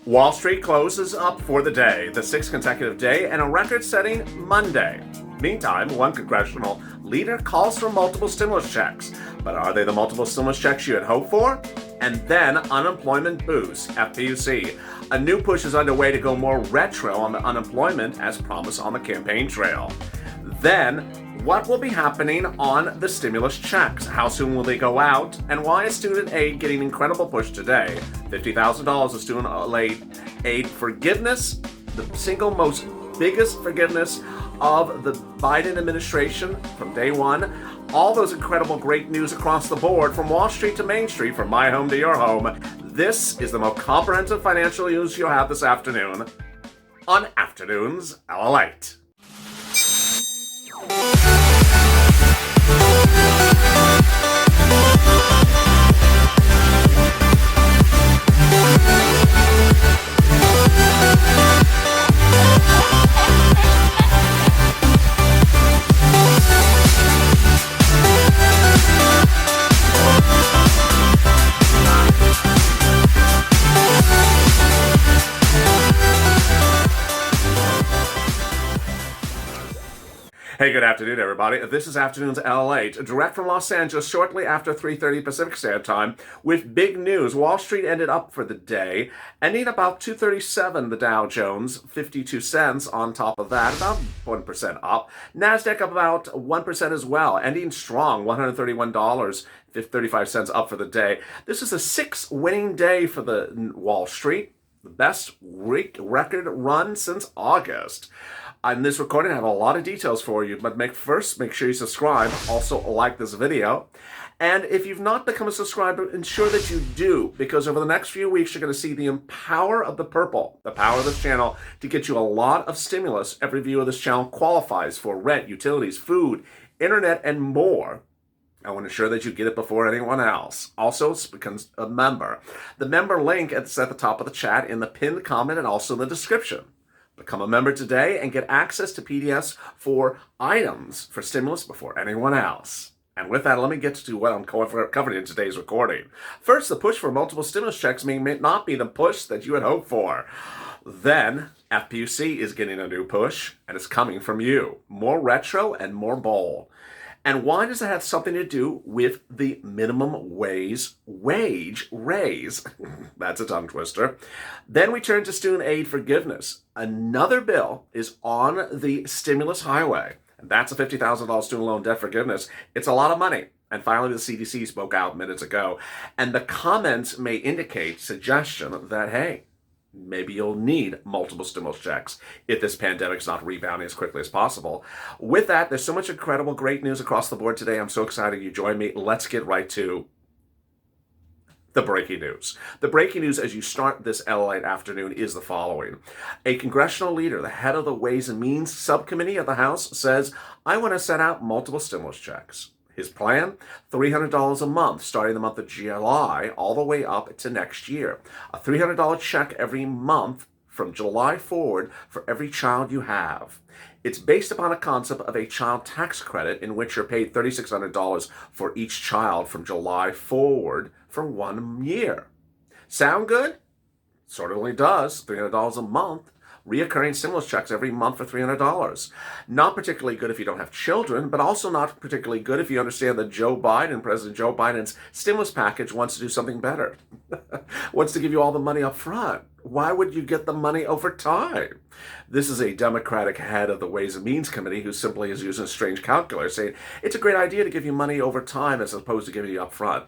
Wall Street closes up for the day, the sixth consecutive day, and a record-setting Monday. Meantime, one congressional leader calls for multiple stimulus checks. But are they the multiple stimulus checks you had hoped for? And then unemployment boost, FPUC. A new push is underway to go more retro on the unemployment as promised on the campaign trail. Then, what will be happening on the stimulus checks? How soon will they go out? And why is student aid getting incredible push today? $50,000 of student aid forgiveness, the single most biggest forgiveness of the Biden administration from day one. All those incredible great news across the board from Wall Street to Main Street, from my home to your home. This is the most comprehensive financial news you'll have this afternoon on Afternoons LALATE. Hey, good afternoon, everybody. This is Afternoons LALATE, direct from Los Angeles shortly after 3:30 Pacific Standard Time with big news. Wall Street ended up for the day, ending about 237, the Dow Jones, 52 cents on top of that, about 1% up. NASDAQ up about 1% as well, ending strong, $131.35 up for the day. This is a sixth winning day for the Wall Street, the best record run since August. In this recording, I have a lot of details for you, but make sure you subscribe. Also, like this video. And if you've not become a subscriber, ensure that you do, because over the next few weeks, you're going to see the power of the purple, the power of this channel to get you a lot of stimulus. Every view of this channel qualifies for rent, utilities, food, internet, and more. I want to ensure that you get it before anyone else. Also, become a member. The member link is at the top of the chat, in the pinned comment, and also in the description. Become a member today and get access to PDFs for items for stimulus before anyone else. And with that, let me get to what I'm covering in today's recording. First, the push for multiple stimulus checks may not be the push that you had hoped for. Then, FPUC is getting a new push, and it's coming from you. More retro and more bold. And why does it have something to do with the minimum wage raise? That's a tongue twister. Then we turn to student aid forgiveness. Another bill is on the stimulus highway. And that's a $50,000 student loan debt forgiveness. It's a lot of money. And finally, the CDC spoke out minutes ago. And the comments may indicate suggestion that, hey, maybe you'll need multiple stimulus checks if this pandemic's not rebounding as quickly as possible. With that, there's so much incredible, great news across the board today. I'm so excited you joined me. Let's get right to the breaking news. The breaking news as you start this LALATE afternoon is the following. A congressional leader, the head of the Ways and Means Subcommittee of the House, says, I want to set out multiple stimulus checks. His plan, $300 a month, starting the month of July all the way up to next year. A $300 check every month from July forward for every child you have. It's based upon a concept of a child tax credit in which you're paid $3,600 for each child from July forward for 1 year. Sound good? Certainly does. $300 a month. Reoccurring stimulus checks every month for $300. Not particularly good if you don't have children, but also not particularly good if you understand that President Joe Biden's stimulus package wants to do something better. Wants to give you all the money up front. Why would you get the money over time? This is a Democratic head of the Ways and Means Committee who simply is using a strange calculator, saying it's a great idea to give you money over time as opposed to giving you up front.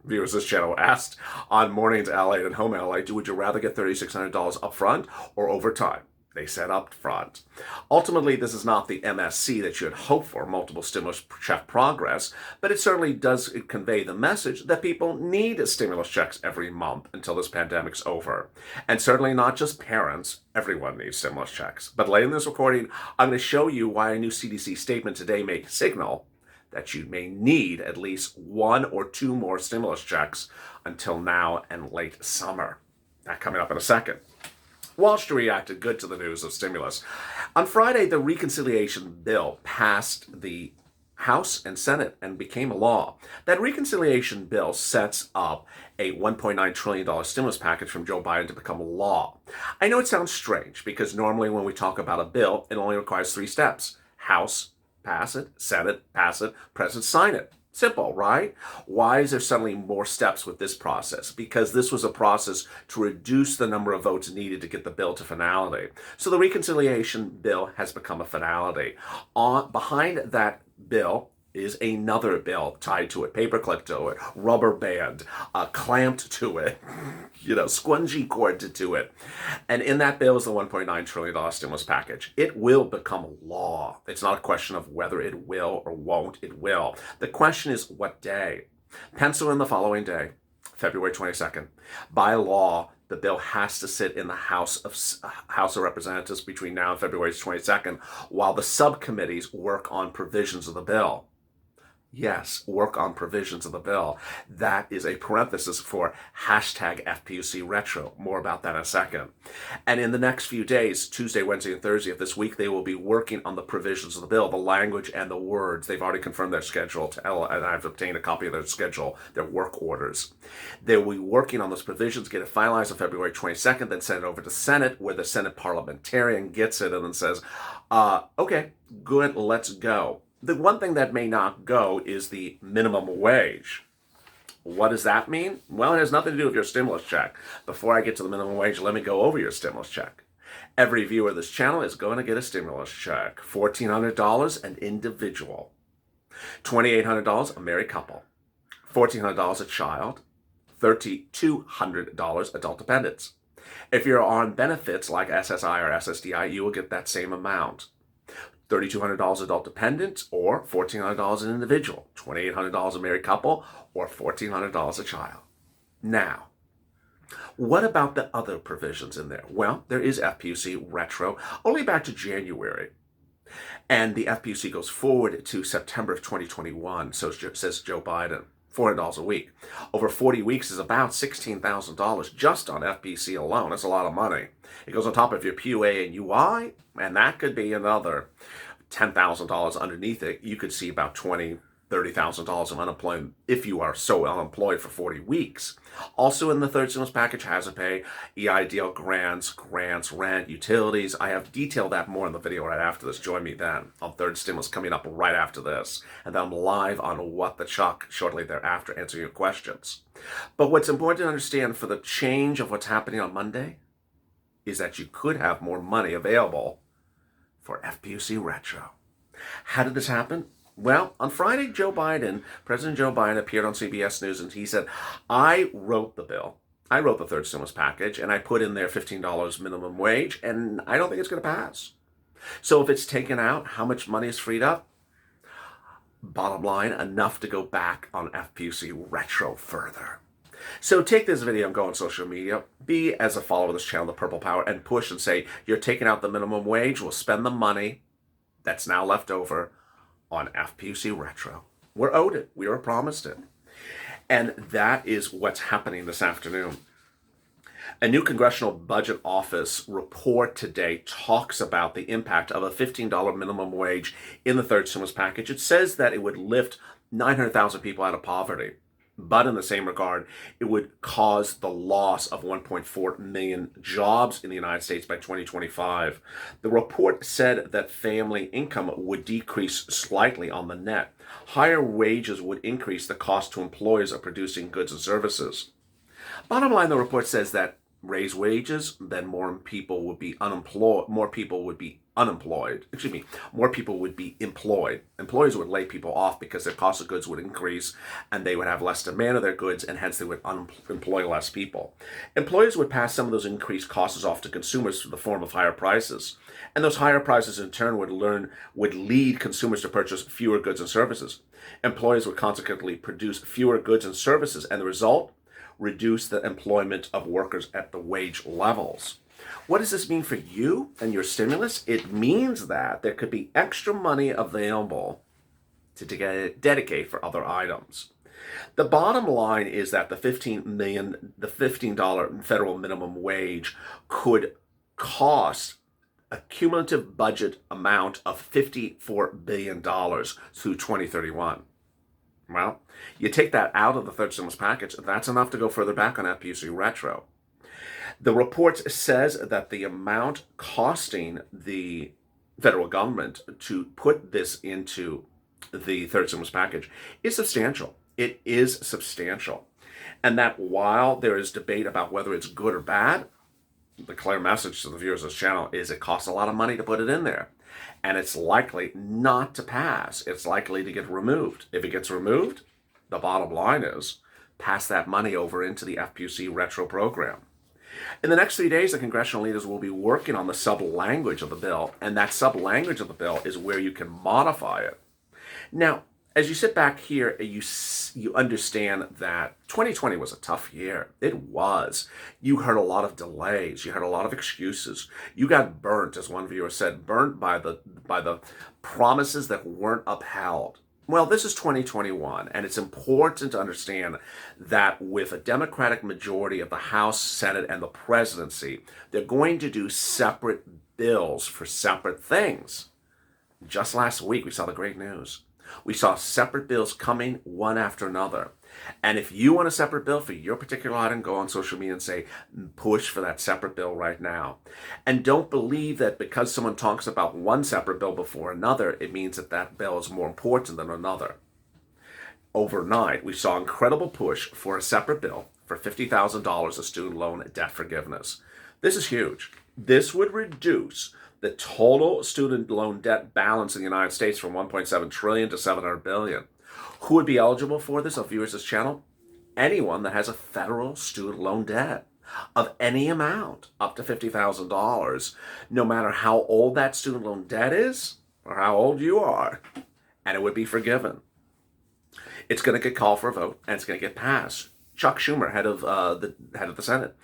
Viewers, this channel asked on Mornings LALATE and Home LALATE, would you rather get $3,600 up front or over time? They said up front. Ultimately, this is not the MSC that you had hoped for, multiple stimulus check progress, but it certainly does convey the message that people need stimulus checks every month until this pandemic's over. And certainly not just parents, everyone needs stimulus checks. But later in this recording, I'm going to show you why a new CDC statement today may signal that you may need at least one or two more stimulus checks until now and late summer. That coming up in a second. Wall Street reacted good to the news of stimulus. On Friday, the reconciliation bill passed the House and Senate and became a law. That reconciliation bill sets up a $1.9 trillion stimulus package from Joe Biden to become law. I know it sounds strange because normally when we talk about a bill, it only requires 3 steps. House, pass it. Senate, pass it. President, sign it. Simple, right? Why is there suddenly more steps with this process? Because this was a process to reduce the number of votes needed to get the bill to finality. So the reconciliation bill has become a finality. Behind that bill is another bill tied to it, paperclip to it, rubber band, clamped to it, squungy cord to it. And in that bill is the $1.9 trillion stimulus package. It will become law. It's not a question of whether it will or won't. It will. The question is what day. Pencil in the following day, February 22nd. By law, the bill has to sit in the House of Representatives between now and February 22nd while the subcommittees work on provisions of the bill. Yes, work on provisions of the bill. That is a parenthesis for hashtag FPUC Retro. More about that in a second. And in the next few days, Tuesday, Wednesday, and Thursday of this week, they will be working on the provisions of the bill, the language and the words. They've already confirmed their schedule, and I've obtained a copy of their schedule, their work orders. They will be working on those provisions, get it finalized on February 22nd, then send it over to Senate, where the Senate parliamentarian gets it and then says, okay, good, let's go. The one thing that may not go is the minimum wage. What does that mean? Well, it has nothing to do with your stimulus check. Before I get to the minimum wage, let me go over your stimulus check. Every viewer of this channel is going to get a stimulus check. $1,400 an individual. $2,800 a married couple. $1,400 a child. $3,200 adult dependents. If you're on benefits like SSI or SSDI, you will get that same amount. $3,200 adult dependent or $1,400 an individual, $2,800 a married couple, or $1,400 a child. Now, what about the other provisions in there? Well, there is FPUC Retro, only back to January. And the FPUC goes forward to September of 2021, so says Joe Biden. $400 a week. Over 40 weeks is about $16,000 just on FPC alone. That's a lot of money. It goes on top of your PUA and UI, and that could be another $10,000 underneath it. You could see about $20,000, $30,000 of unemployment if you are so unemployed for 40 weeks. Also in the third stimulus package, hazard pay, EIDL grants, rent, utilities. I have detailed that more in the video right after this. Join me then on third stimulus coming up right after this. And then I'm live on What the Chuck shortly thereafter answering your questions. But what's important to understand for the change of what's happening on Monday is that you could have more money available for FPUC Retro. How did this happen? Well, on Friday, President Joe Biden appeared on CBS News and he said, I wrote the bill. I wrote the third stimulus package and I put in there $15 minimum wage and I don't think it's going to pass. So if it's taken out, how much money is freed up? Bottom line, enough to go back on FPUC Retro further. So take this video and go on social media, be as a follower of this channel, The Purple Power, and push and say, you're taking out the minimum wage, we'll spend the money that's now left over on FPUC Retro. We're owed it. We were promised it. And that is what's happening this afternoon. A new Congressional Budget Office report today talks about the impact of a $15 minimum wage in the third stimulus package. It says that it would lift 900,000 people out of poverty. But in the same regard, it would cause the loss of 1.4 million jobs in the United States by 2025. The report said that family income would decrease slightly on the net. Higher wages would increase the cost to employers of producing goods and services. Bottom line, the report says that raise wages, then more people would be unemployed. More people would be employed. Employers would lay people off because their cost of goods would increase and they would have less demand of their goods and hence they would employ less people. Employers would pass some of those increased costs off to consumers in the form of higher prices. And those higher prices in turn would lead consumers to purchase fewer goods and services. Employers would consequently produce fewer goods and services and the result, reduce the employment of workers at the wage levels. What does this mean for you and your stimulus? It means that there could be extra money available to dedicate for other items. The bottom line is that the $15 federal minimum wage could cost a cumulative budget amount of $54 billion through 2031. Well, you take that out of the third stimulus package, that's enough to go further back on FPUC retro. The report says that the amount costing the federal government to put this into the third stimulus package is substantial. It is substantial. And that while there is debate about whether it's good or bad, the clear message to the viewers of this channel is it costs a lot of money to put it in there. And it's likely not to pass. It's likely to get removed. If it gets removed, the bottom line is pass that money over into the FPUC retro program. In the next 3 days, the congressional leaders will be working on the sub-language of the bill, and that sub-language of the bill is where you can modify it. Now, as you sit back here, you understand that 2020 was a tough year. It was. You heard a lot of delays. You heard a lot of excuses. You got burnt, as one viewer said, burnt by the promises that weren't upheld. Well, this is 2021, and it's important to understand that with a Democratic majority of the House, Senate, and the presidency, they're going to do separate bills for separate things. Just last week, we saw the great news. We saw separate bills coming one after another. And if you want a separate bill for your particular item, go on social media and say, push for that separate bill right now. And don't believe that because someone talks about one separate bill before another, it means that that bill is more important than another. Overnight, we saw incredible push for a separate bill for $50,000 of student loan debt forgiveness. This is huge. This would reduce the total student loan debt balance in the United States from $1.7 trillion to $700 billion. Who would be eligible for this of viewers of this channel? Anyone that has a federal student loan debt of any amount, up to $50,000, no matter how old that student loan debt is or how old you are, and it would be forgiven. It's going to get called for a vote, and it's going to get passed. Chuck Schumer, head of the Senate,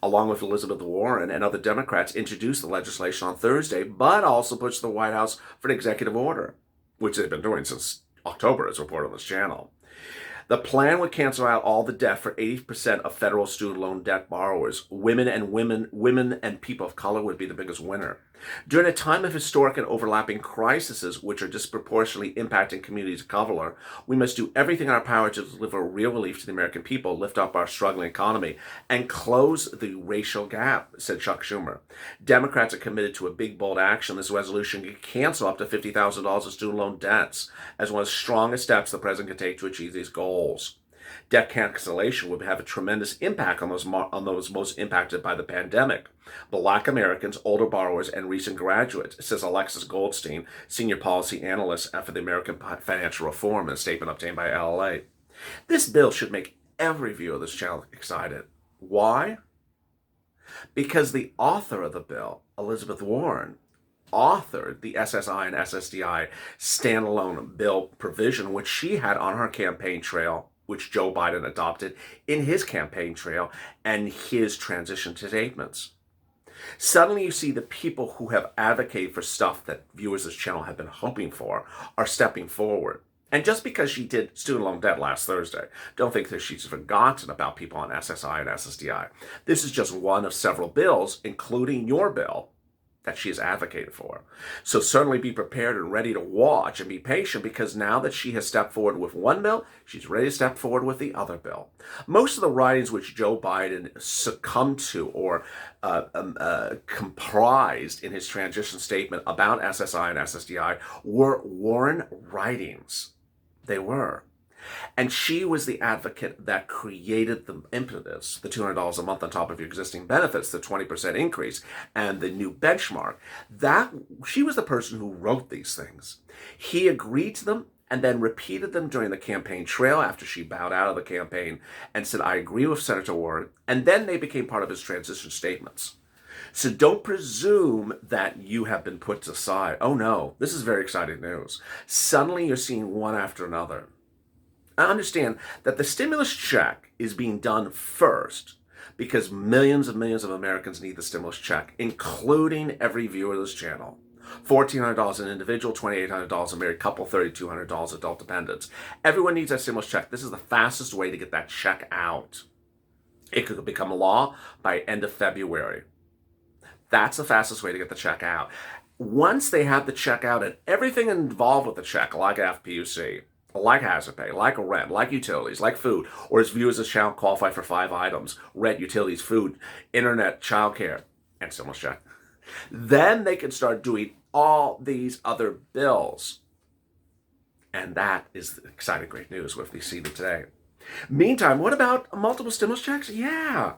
along with Elizabeth Warren and other Democrats, introduced the legislation on Thursday, but also pushed the White House for an executive order, which they've been doing since October, as reported on this channel. The plan would cancel out all the debt for 80% of federal student loan debt borrowers. Women and people of color would be the biggest winner. During a time of historic and overlapping crises, which are disproportionately impacting communities of color, we must do everything in our power to deliver real relief to the American people, lift up our struggling economy, and close the racial gap, said Chuck Schumer. Democrats are committed to a big, bold action. This resolution can cancel up to $50,000 of student loan debts as one of the strongest steps the president can take to achieve these goals. Debt cancellation would have a tremendous impact on those most impacted by the pandemic. Black Americans, older borrowers, and recent graduates, says Alexis Goldstein, senior policy analyst for the American Financial Reform, in a statement obtained by LLA. This bill should make every viewer of this channel excited. Why? Because the author of the bill, Elizabeth Warren, authored the SSI and SSDI standalone bill provision, which she had on her campaign trail, which Joe Biden adopted in his campaign trail and his transition statements. Suddenly you see the people who have advocated for stuff that viewers of this channel have been hoping for are stepping forward. And just because she did student loan debt last Thursday, don't think that she's forgotten about people on SSI and SSDI. This is just one of several bills, including your bill, that she has advocated for. So certainly be prepared and ready to watch and be patient, because now that she has stepped forward with one bill, she's ready to step forward with the other bill. Most of the writings which Joe Biden succumbed to or comprised in his transition statement about SSI and SSDI were Warren writings. They were. And she was the advocate that created the impetus, the $200 a month on top of your existing benefits, the 20% increase, and the new benchmark. She was the person who wrote these things. He agreed to them and then repeated them during the campaign trail after she bowed out of the campaign and said, I agree with Senator Warren. And then they became part of his transition statements. So don't presume that you have been put aside. Oh no, this is very exciting news. Suddenly you're seeing one after another. I understand that the stimulus check is being done first because millions and millions of Americans need the stimulus check, including every viewer of this channel. $1,400 an individual, $2,800 a married couple, $3,200 adult dependents. Everyone needs that stimulus check. This is the fastest way to get that check out. It could become law by end of February. That's the fastest way to get the check out. Once they have the check out and everything involved with the check, like FPUC, like hazard pay, like rent, like utilities, like food, or as viewers as shall qualify for 5 items: rent, utilities, food, internet, childcare, and stimulus check. Then they can start doing all these other bills. And that is exciting, great news with the seated today. Meantime, what about multiple stimulus checks? Yeah.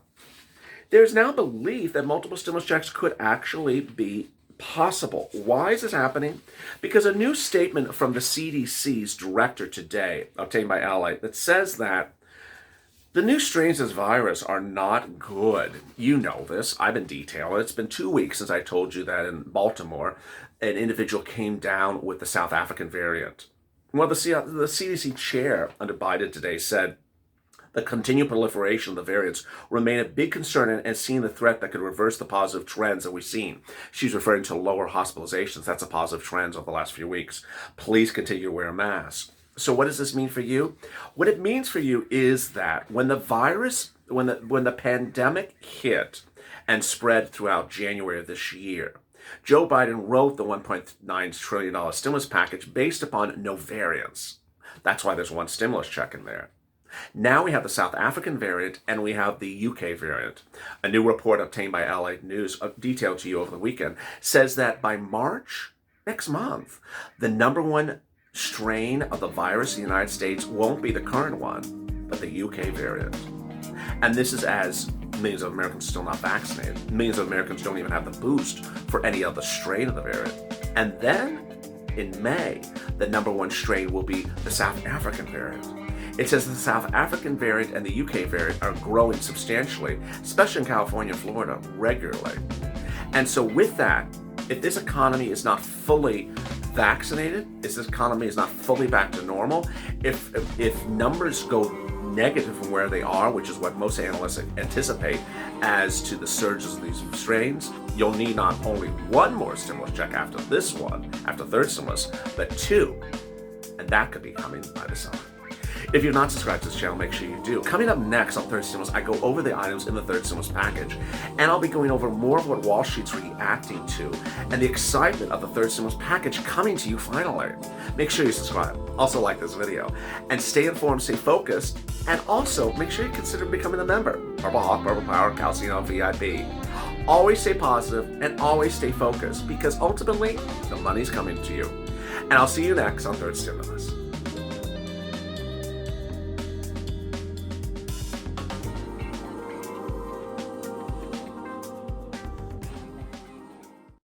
There's now belief that multiple stimulus checks could actually be possible. Why is this happening? Because a new statement from the CDC's director today, obtained by LA, that says that the new strains of this virus are not good. You know this. I've been detailing. It's been 2 weeks since I told you that in Baltimore, an individual came down with the South African variant. Well, the CDC chair under Biden today said the continued proliferation of the variants remain a big concern and seeing the threat that could reverse the positive trends that we've seen. She's referring to lower hospitalizations. That's a positive trend over the last few weeks. Please continue to wear a mask. So what does this mean for you? What it means for you is that when the pandemic hit and spread throughout January of this year, Joe Biden wrote the $1.9 trillion stimulus package based upon no variants. That's why there's one stimulus check in there. Now we have the South African variant and we have the UK variant. A new report obtained by LA News, detailed to you over the weekend, says that by March next month, the number one strain of the virus in the United States won't be the current one, but the UK variant. And this is as millions of Americans are still not vaccinated. Millions of Americans don't even have the boost for any other strain of the variant. And then in May, the number one strain will be the South African variant. It says the South African variant and the UK variant are growing substantially, especially in California and Florida, regularly. And so with that, if this economy is not fully vaccinated, if this economy is not fully back to normal, if numbers go negative from where they are, which is what most analysts anticipate as to the surges of these strains, you'll need not only one more stimulus check after this one, after third stimulus, but 2. And that could be coming by the summer. If you're not subscribed to this channel, make sure you do. Coming up next on Third Stimulus, I go over the items in the third stimulus package, and I'll be going over more of what Wall Street's reacting to and the excitement of the third stimulus package coming to you finally. Make sure you subscribe. Also like this video. And stay informed, stay focused, and also make sure you consider becoming a member. Purple Hawk, Purple Power, Calcium VIP. Always stay positive and always stay focused, because ultimately, the money's coming to you. And I'll see you next on Third Stimulus.